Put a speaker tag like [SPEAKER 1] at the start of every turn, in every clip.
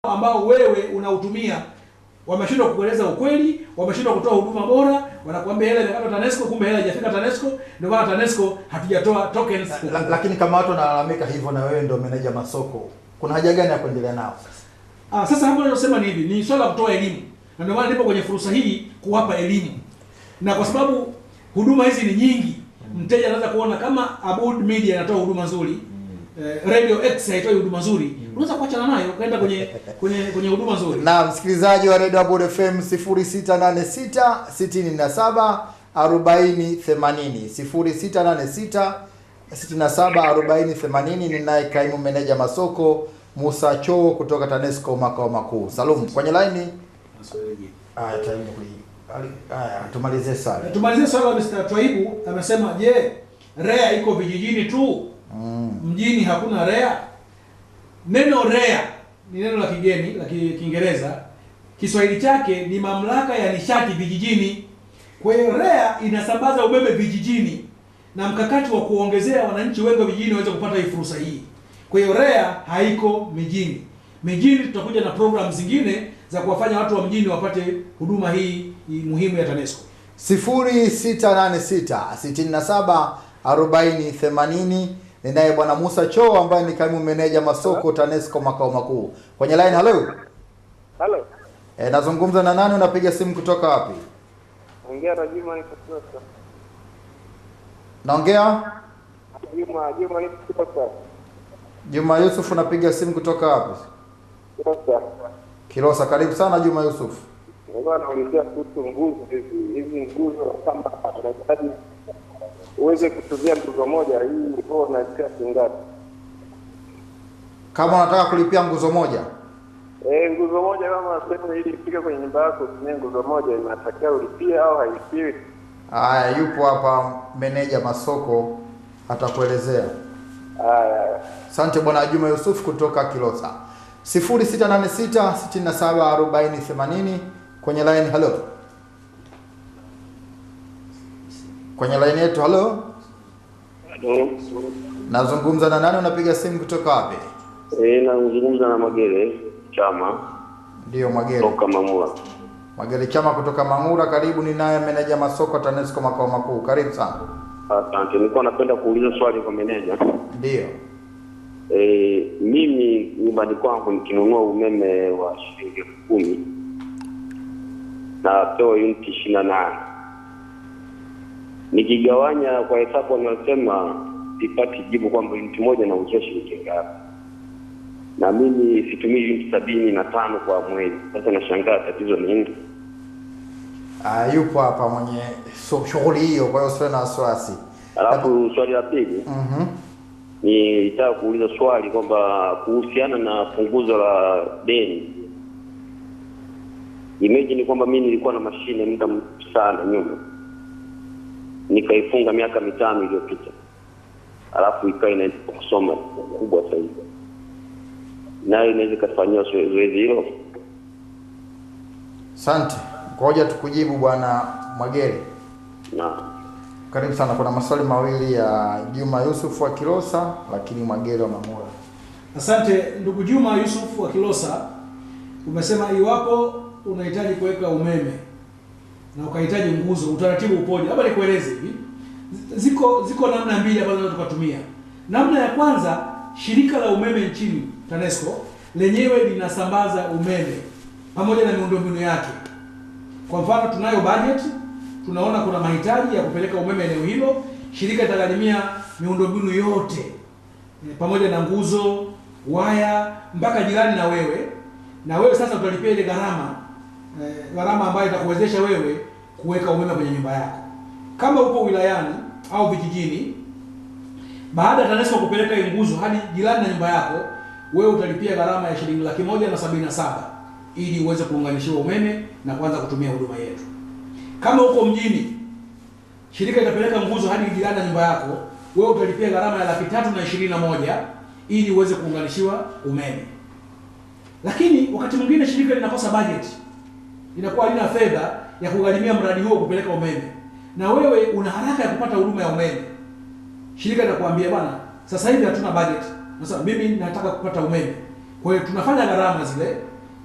[SPEAKER 1] ambao wewe unautumia wameshindwa kukueleza ukweli, wameshindwa kutoa huduma bora, wanakuambia hela imekatwa TANESCO, kumbe hela haijafika TANESCO, ndio maana TANESCO hatujatoa tokens.
[SPEAKER 2] Lakini kama watu wanalalamika hivyo na wewe ndio meneja masoko, kuna haja gani ya kuendelea nao sasa?
[SPEAKER 1] Sasa hapo ninasema ni hivi, ni swala la kutoa elimu. Na ndio maana nipo kwenye fursa hii kuwapa elimu. Na kwa sababu huduma hizi ni nyingi, mteja anaweza kuona kama Abood Media inatoa huduma nzuri, Radio X haitoi huduma nzuri, unaweza kuachana nayo kaenda kwenye huduma nzuri.
[SPEAKER 2] Na msikilizaji wa Radio Abood FM 0686 67 40 80 0686 67 40 80. Ninaye kaimu meneja masoko Musa Cho kutoka TANESCO makao makuu. Salum kwenye line. Tumalizie swali.
[SPEAKER 1] Tumalizie swali la Mr. Twaibu, amesema je, REA iko vijijini tu? Mjini hakuna REA? Neno REA ni neno la kigeni la Kiingereza. Kiswahili chake ni mamlaka ya nishati vijijini. Kwa hiyo REA inasambaza umeme vijijini na mkakati wa kuongezea wananchi wengi vijijini waweze kupata hii fursa hii. Kwa hiyo REA haiko mijini. Mijini tutakuja na program zingine za kuwafanya watu wa mjini wapate huduma hii muhimu ya TANESCO.
[SPEAKER 2] 0686 67 40 80. Ninaye bwana Musa Cho ambaye ni kaimu meneja masoko TANESCO makao makuu. Kwenye line, hello.
[SPEAKER 3] Hello.
[SPEAKER 2] Nazungumza na nani, unapiga simu kutoka wapi?
[SPEAKER 3] Ongea na Juma ni kutoka.
[SPEAKER 2] Naongea?
[SPEAKER 3] Juma ni kutoka.
[SPEAKER 2] Juma Yusuf, unapiga simu kutoka wapi?
[SPEAKER 3] Kutoka.
[SPEAKER 2] Kilosa, karibu sana Juma Yusuf.
[SPEAKER 3] Nilikuwa naulizia kuhusu nguzo hizi nguzo kama unahitaji uweze kutumia nguzo moja hii kwa unasikia shingapi?
[SPEAKER 2] Kama unataka kulipia nguzo moja?
[SPEAKER 3] Nguzo moja kama sema ili ifike kwenye nyumba yako utumie nguzo moja inatakiwa ulipie au haipiwi?
[SPEAKER 2] Haya, yupo hapa meneja masoko atakuelezea.
[SPEAKER 3] Haya.
[SPEAKER 2] Asante bwana Juma Yusuf kutoka Kilosa. 0686 67 40 80. Kwenye line, hello. Kwenye line yetu, hello.
[SPEAKER 3] Hello.
[SPEAKER 2] Nazungumza na nani, unapiga simu kutoka wapi?
[SPEAKER 3] Nazungumza na Magere Chama.
[SPEAKER 2] Ndio Magere.
[SPEAKER 3] Kutoka Mangura.
[SPEAKER 2] Magere Chama kutoka Mangura, karibu. Ni naye meneja masoko TANESCO makao makuu. Karibu sana.
[SPEAKER 3] Asante. Nilikuwa napenda kuuliza swali kwa meneja.
[SPEAKER 2] Ndio.
[SPEAKER 3] Mimi nyumbani kwangu nikinunua umeme wa shilingi 10,000 na toa uniti 28. Nikigawanya kwa hesabu wanasema sipati jibu kwamba uniti moja na uzoe shilingi ngapi. Na mimi situmii uniti 75 kwa mwezi. Sasa nashangaa tatizo ni nini?
[SPEAKER 2] Yupo hapa mwenye shughuli hiyo, kwa hiyo usiwe na wasiwasi.
[SPEAKER 3] Alafu swali la pili. Nitaka kuuliza swali kwamba kuhusiana na punguzo la deni. Imagine kwamba mimi nilikuwa na mashine muda sana nyuma. Nikaifunga miaka 5 iliyopita. Alafu ikawa inaanza kusoma kubwa sasa hivi. Nayo inaweza kufanywa zoezi hilo?
[SPEAKER 2] Asante. Ngoja tukujibu bwana Magere. Karibu sana. Kuna maswali mawili ya Juma Yusuf wa Kilosa, lakini Magere wa Mangura.
[SPEAKER 1] Asante ndugu Juma Yusuf wa Kilosa. Umesema iwapo unahitaji kuweka umeme na ukahitaji nguzo, utaratibu upoje? Hapa nikueleze hivi. Ziko namna mbili ambazo tunaweza tukatumia. Namna ya kwanza, shirika la umeme nchini TANESCO lenyewe linasambaza umeme pamoja na miundombinu yake. Kwa mfano tunayo budget, tunaona kuna mahitaji ya kupeleka umeme eneo hilo, shirika litagharimia miundombinu yote pamoja na nguzo, waya mpaka jirani na wewe. Na wewe sasa utalipia ile gharama ambayo itakuwezesha wewe kuweka umeme kwenye nyumba yako. Kama upo wilayani au vijijini, baada ya TANESCO kupeleka ile nguzo hadi jirani na nyumba yako, wewe utalipia gharama ya shilingi 177 ili uweze kuunganishiwa umeme na kuanza kutumia huduma yetu. Kama uko mjini, shirika itapeleka nguzo hadi jirani na nyumba yako, wewe utalipia gharama ya 321 ili uweze kuunganishiwa umeme. Lakini wakati mwingine shirika linakosa budget, linakuwa halina fedha ya kugharimia mradi huo kupeleka umeme, na wewe una haraka ya kupata huduma ya umeme. Shirika litakwambia bwana, sasa hivi hatuna budget. Sasa mimi nataka kupata umeme. Kwa hiyo tunafanya gharama zile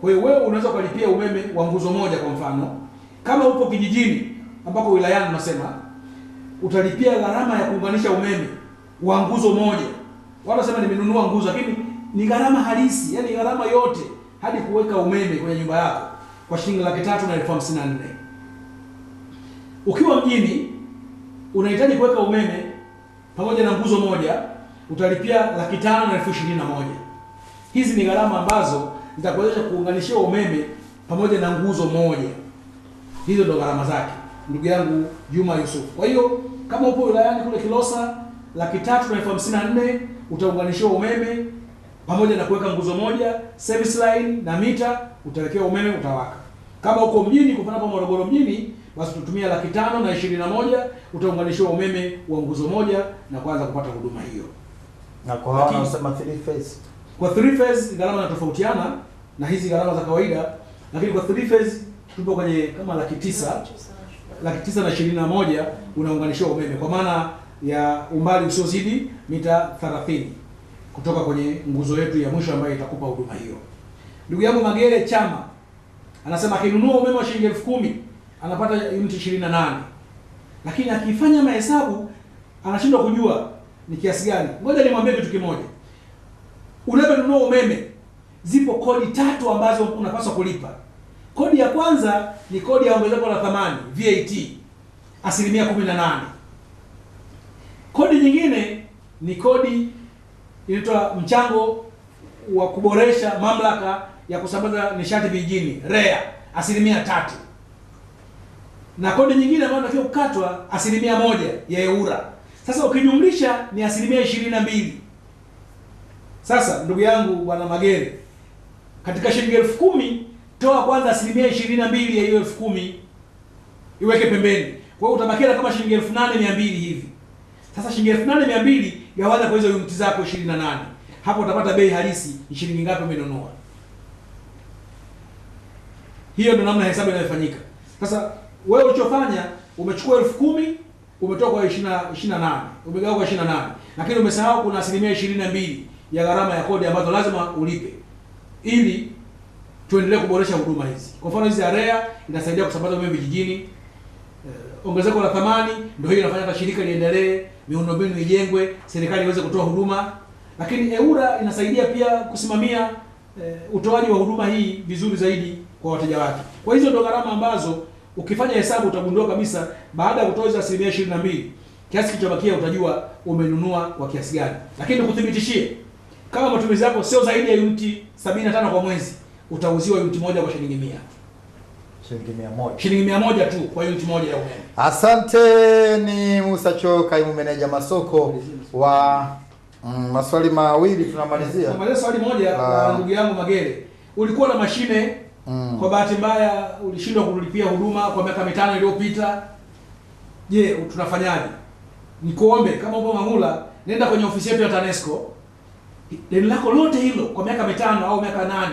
[SPEAKER 1] Kwa hiyo wewe unaweza kulipia umeme wa nguzo moja kwa mfano. Kama upo kijijini ambako wilayani unasema utalipia gharama ya kuunganisha umeme wa nguzo moja. Wala sema nimenunua nguzo, lakini ni gharama halisi, yani gharama yote hadi kuweka umeme kwenye nyumba yako kwa shilingi 354,000. Ukiwa mjini unahitaji kuweka umeme pamoja na nguzo moja, utalipia 5,521,000. Hizi ni gharama ambazo zitakuwezesha kuunganishiwa umeme pamoja na nguzo moja. Hizo ndo gharama zake, ndugu yangu Juma Yusuf. Kwa hiyo kama upo wilayani kule Kilosa, 354,000 utaunganishiwa umeme pamoja na kuweka nguzo moja, service line na mita, utawekewa umeme utawaka. Kama uko mjini, kwa mfano Morogoro mjini, basi tutumia 521,000 utaunganishiwa umeme wa nguzo moja na kuanza kupata huduma hiyo.
[SPEAKER 2] Na kwa hao wanasema 3 phase.
[SPEAKER 1] Kwa 3 phase gharama zinatofautiana na hizi gharama za kawaida, lakini kwa 3 phase tupo kwenye kama 9,921 unaunganishiwa umeme kwa maana ya umbali usiozidi mita 30 kutoka kwenye nguzo yetu ya mwisho ambayo itakupa huduma hiyo. Ndugu yangu Magere Chama anasema akinunua umeme wa shilingi 10,000 anapata uniti 28. Lakini akifanya mahesabu anashindwa kujua ni kiasi gani. Ngoja nimwambie kitu kimoja. Unaponunua umeme zipo kodi 3 ambazo unapaswa kulipa. Kodi ya kwanza ni kodi ya ongezeko la thamani, VAT, 18%. Kodi nyingine ni kodi inaitwa mchango wa kuboresha mamlaka ya kusambaza nishati vijijini, REA, 3%. Na kodi nyingine ambayo inatakiwa kukatwa 1% ya EWURA. Sasa ukijumlisha ni 22%. Sasa ndugu yangu bwana Magere, katika shilingi 10,000 toa kwanza 22% ya hiyo 10,000 iweke pembeni. Kwa hiyo utabakia kama shilingi 8,200 hivi. Sasa shilingi 8,200 gawanya kwa hizo uniti zako 28. Hapo utapata bei halisi ni shilingi ngapi umenunua. Hiyo ndio namna hesabu inayofanyika. Sasa wewe ulichofanya umechukua 10,000 umetoa kwa 28, umegawa kwa 28. Lakini umesahau kuna 22% ya gharama ya kodi ambazo lazima ulipe ili tuendelee kuboresha huduma hizi. Kwa mfano hizi REA inasaidia kusambaza umeme vijijini. Ongezeko la thamani ndio hiyo inafanya hata shirika liendelee, miundombinu ijengwe, serikali iweze kutoa huduma. Lakini EWURA inasaidia pia kusimamia utoaji wa huduma hii vizuri zaidi kwa wateja wake. Kwa hizo ndio gharama ambazo ukifanya hesabu utagundua kabisa baada ya kutoa hizo 22%, kiasi kilichobakia utajua umenunua kwa kiasi gani. Lakini nikuthibitishie kama matumizi yako sio zaidi ya uniti 75 kwa mwezi, utauziwa uniti moja kwa shilingi 100. Shilingi 100 tu kwa uniti moja ya umeme.
[SPEAKER 2] Asante. Ni Musa Cho, kaimu meneja masoko wa maswali mawili tunamalizia.
[SPEAKER 1] Tunamalizia swali moja la ndugu yangu Magere. Ulikuwa na mashine kwa bahati mbaya ulishindwa kulipia huduma kwa miaka 5 iliyopita. Je, tunafanyaje? Nikuombe kama upo Mangula, nenda kwenye ofisi yetu ya TANESCO. Deni lako lote hilo kwa miaka 5 au miaka 8